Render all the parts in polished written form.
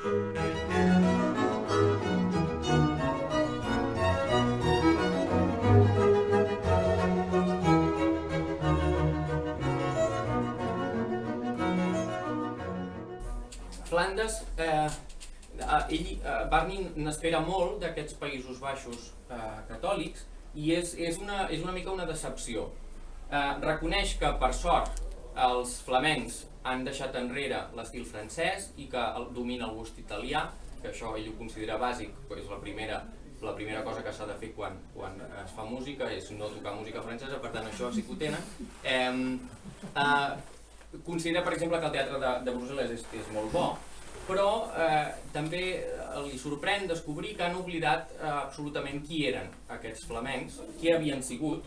Flandes, Barni n'espera molt d'aquests Països Baixos catòlics i és una mica una decepció. Reconeix que, per sort, els flamencs han deixat enrere l'estil francès i que domina el gust italià, que això ell ho considera bàsic, és la primera cosa que s'ha de fer quan es fa música, és no tocar música francesa, per tant això sí que ho tenen. Considera, per exemple, que el teatre de Brussel·les és molt bo, però també li sorprèn descobrir que han oblidat absolutament qui eren aquests flamencs, qui havien sigut.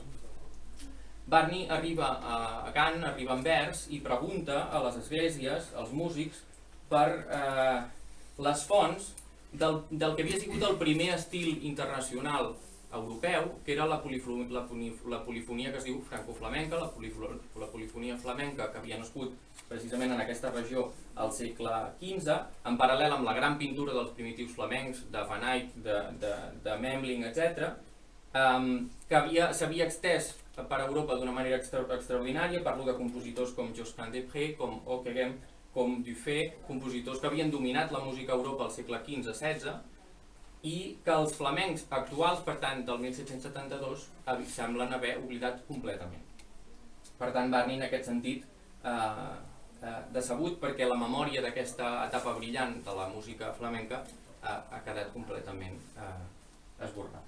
Barni arriba a Caen, arriba a Anvers i pregunta a les esglésies, als músics, per les fonts del que havia sigut el primer estil internacional europeu, que era la polifonia que es diu franco-flamenca, la polifonia flamenca que havia nascut precisament en aquesta regió al segle XV, en paral·lel amb la gran pintura dels primitius flamencs, de Van Eyck, de Memling, etc., que s'havia extès per Europa d'una manera extraordinària. Parlo de compositors com Josquin-des-Prés, com Ockeghem, com Dufay, compositors que havien dominat la música a Europa al segle XV-XVI, i que els flamencs actuals, per tant, del 1772, semblen haver oblidat completament. Per tant, Barni, en aquest sentit, decebut perquè la memòria d'aquesta etapa brillant de la música flamenca ha quedat completament esborrada.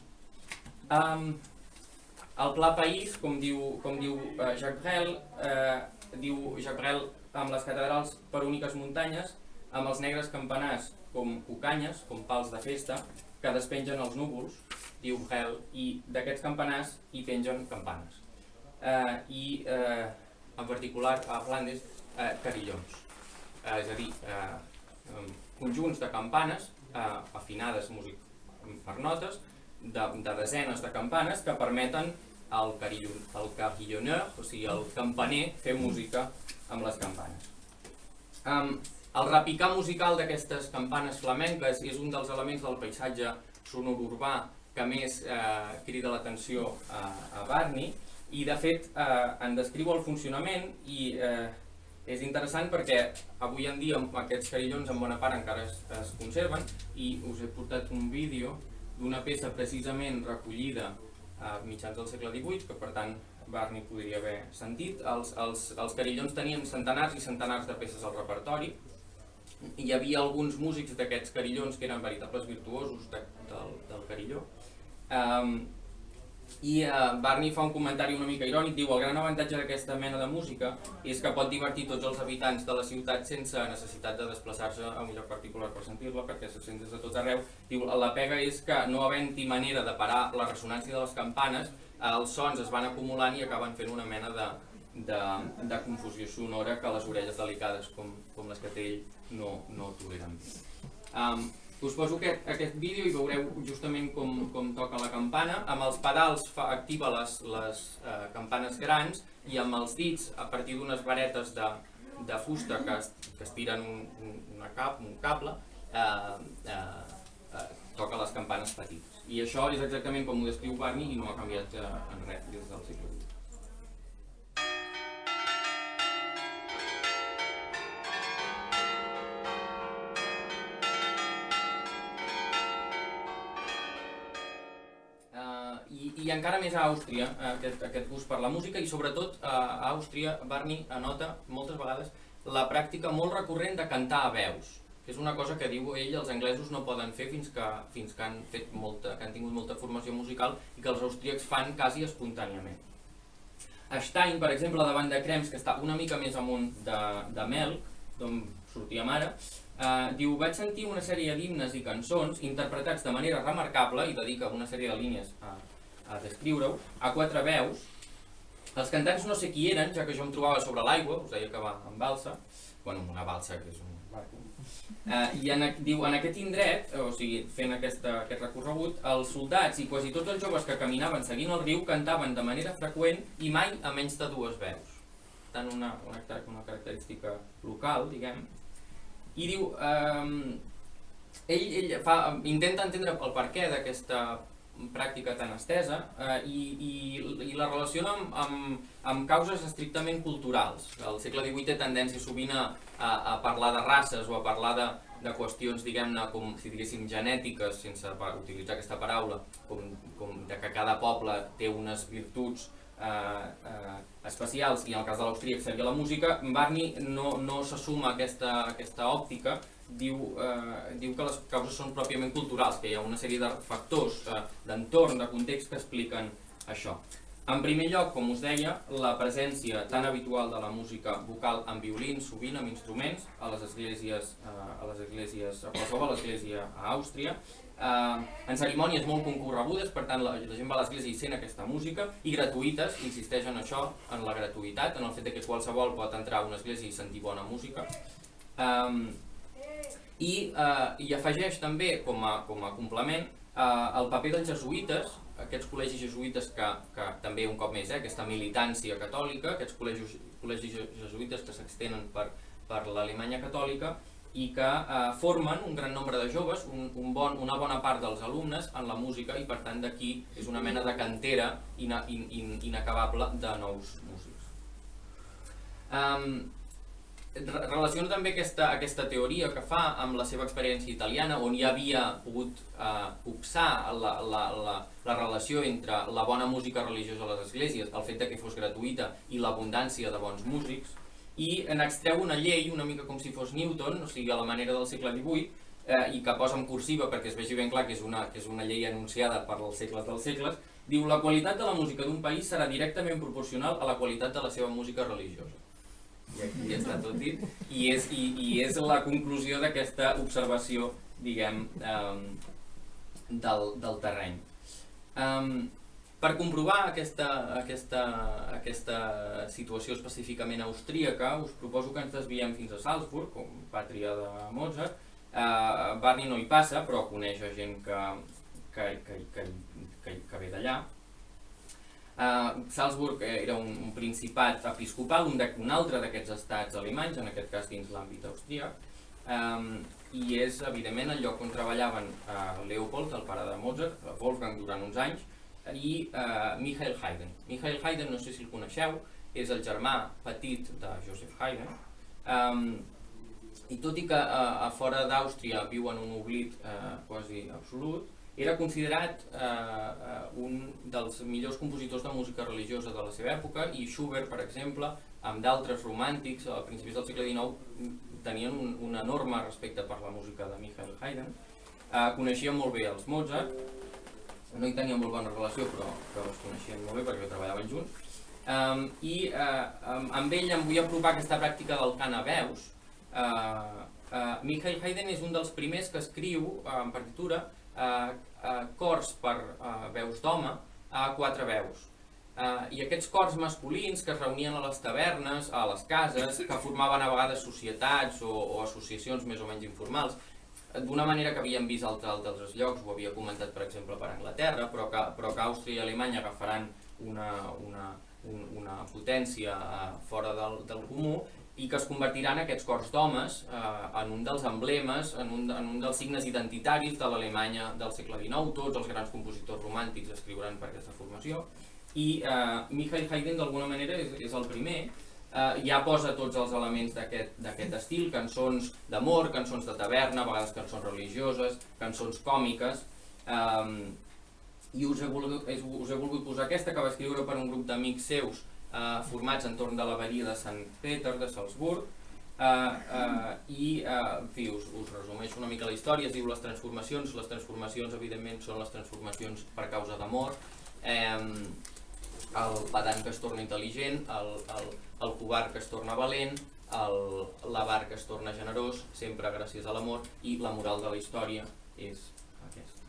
El Pla País, com diu Jacques Brel, amb les catedrals per úniques muntanyes, amb els negres campanars com cucanyes, com pals de festa, que despengen els núvols, diu Brel, i d'aquests campanars hi pengen campanes. I, en particular, a Flandes, carillons. És a dir, conjunts de campanes, afinades per notes, de desenes de campanes que permeten al carillonneur, o sigui, al campaner, fer música amb les campanes. El repicar musical d'aquestes campanes flamenques és un dels elements del paisatge sonor-urbà que més crida l'atenció a Barni, i de fet en descriu el funcionament, i és interessant perquè avui en dia aquests carillons en bona part encara es conserven, i us he portat un vídeo d'una peça precisament recollida a mitjans del segle XVIII, que per tant Barni podria haver sentit. Els carillons tenien centenars i centenars de peces al repertori. Hi havia alguns músics d'aquests carillons que eren veritables virtuosos del carilló. I Barni fa un comentari una mica irònic, diu: el gran avantatge d'aquesta mena de música és que pot divertir tots els habitants de la ciutat sense necessitat de desplaçar-se a un lloc particular per sentir-la, perquè se sent des de tot arreu. Diu: la pega és que no havent-hi manera de parar la ressonància de les campanes, els sons es van acumulant i acaben fent una mena de confusió sonora que les orelles delicades com les que té ell no toleren bé. Us poso aquest vídeo i veureu justament com toca la campana. Amb els pedals activa les campanes grans, i amb els dits, a partir d'unes varetes de fusta que estiren un cable, toca les campanes petites. I això és exactament com ho descriu Barni i no ha canviat en res des del segle XX. I encara més a Àustria, aquest gust per la música, i sobretot a Àustria Barni anota moltes vegades la pràctica molt recurrent de cantar a veus, que és una cosa que diu ell els anglesos no poden fer fins que han tingut molta formació musical, i que els austríacs fan quasi espontàniament. Stein, per exemple, davant de Krems, que està una mica més amunt de Melk, d'on sortíem ara, diu: vaig sentir una sèrie d'himnes i cançons interpretats de manera remarcable, i dedica una sèrie de línies a descriure-ho, a 4 veus. Els cantants no sé qui eren, ja que jo em trobava sobre l'aigua, us deia que va en balsa, bueno, una balsa que és un barco, i diu: en aquest indret, o sigui, fent aquest recorregut, els soldats i quasi tots els joves que caminaven seguint el riu cantaven de manera freqüent i mai a menys de 2 veus. Tant una característica local, diguem. I diu: ell intenta entendre el perquè d'aquesta pràctica tan estesa i la relaciona amb causes estrictament culturals. El segle XVIII té tendència sovint a parlar de races o a parlar de qüestions, diguem-ne, com si diguéssim genètiques, sense utilitzar aquesta paraula, com de que cada poble té unes virtuts especials, i en el cas de l'austríac seria la música. Barney no s'assuma aquesta òptica. Diu que les causes són pròpiament culturals, que hi ha una sèrie de factors d'entorn, de context, que expliquen això. En primer lloc, com us deia, la presència tan habitual de la música vocal amb violins, sovint amb instruments, a les esglésies, a qualsevol església a Àustria, en cerimònies molt concorregudes, per tant la gent va a l'església i sent aquesta música, i gratuïtes, insisteix en això, en la gratuïtat, en el fet que qualsevol pot entrar a una església i sentir bona música. I afegeix també, com a complement, el paper dels jesuïtes, aquests col·legis jesuïtes que també, un cop més, aquesta militància catòlica, aquests col·legis jesuïtes que s'extenen per l'Alemanya catòlica i que formen un gran nombre de joves, una bona part dels alumnes en la música, i per tant d'aquí és una mena de cantera inacabable de nous músics. Relaciona també aquesta teoria que fa amb la seva experiència italiana, on hi havia pogut copsar la relació entre la bona música religiosa a les esglésies, el fet que fos gratuïta i l'abundància de bons músics, i n'extreu una llei, una mica com si fos Newton, o sigui, a la manera del segle XVIII, i que posa en cursiva perquè es vegi ben clar que és una llei anunciada per als segles dels segles. Diu: la qualitat de la música d'un país serà directament proporcional a la qualitat de la seva música religiosa. I aquí ja està tot dit, i és la conclusió d'aquesta observació, diguem, del terreny. Per comprovar aquesta situació específicament austríaca, us proposo que ens desviem fins a Salzburg, com pàtria de Mozart. Barney no hi passa, però coneix gent que ve d'allà. Salzburg era un principat episcopal, un altre d'aquests estats alemanys, en aquest cas dins l'àmbit austríac, i és evidentment el lloc on treballaven Leopold, el pare de Mozart, Wolfgang durant uns anys, i Michael Haydn. Michael Haydn, no sé si el coneixeu, és el germà petit de Joseph Haydn, i tot i que a fora d'Àustria viu en un oblit quasi absolut, era considerat un dels millors compositors de música religiosa de la seva època, i Schubert, per exemple, amb d'altres romàntics a principis del segle XIX, tenien un enorme respecte per la música de Michael Haydn. Coneixien molt bé els Mozart, no hi tenien molt bona relació, però els coneixien molt bé perquè treballaven junts, i amb ell em vull apropar aquesta pràctica del cant a veus. Michael Haydn és un dels primers que escriu en partitura cors per veus d'home a 4 veus, i aquests cors masculins que es reunien a les tavernes, a les cases, que formaven a vegades societats o associacions més o menys informals, d'una manera que havíem vist a altres llocs, ho havia comentat per exemple per Anglaterra, però que Àustria i Alemanya agafaran una potència fora del comú, i que es convertiran aquests cors d'homes en un dels emblemes, en un dels signes identitaris de l'Alemanya del segle XIX. Tots els grans compositors romàntics escriuran per aquesta formació, i Michael Haydn d'alguna manera és el primer. Ja posa tots els elements d'aquest estil: cançons d'amor, cançons de taverna, a vegades cançons religioses, cançons còmiques, i us he volgut posar aquesta, que va escriure per un grup d'amics seus formats entorn de l'abadia de Sant Peter de Salzburg, i en fi, us resumeixo una mica la història. Es diu les transformacions evidentment són les transformacions per causa d'amor, el pedant que es torna intel·ligent, el covard que es torna valent, l'avar que es torna generós, sempre gràcies a l'amor, i la moral de la història és aquesta.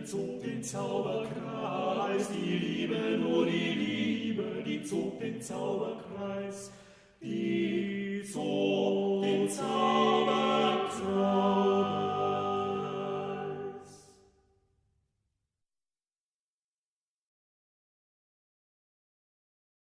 Zog den Zauberkreis, die Liebe, nur die Liebe, die zog den Zauberkreis, die zog den Zauberkreis.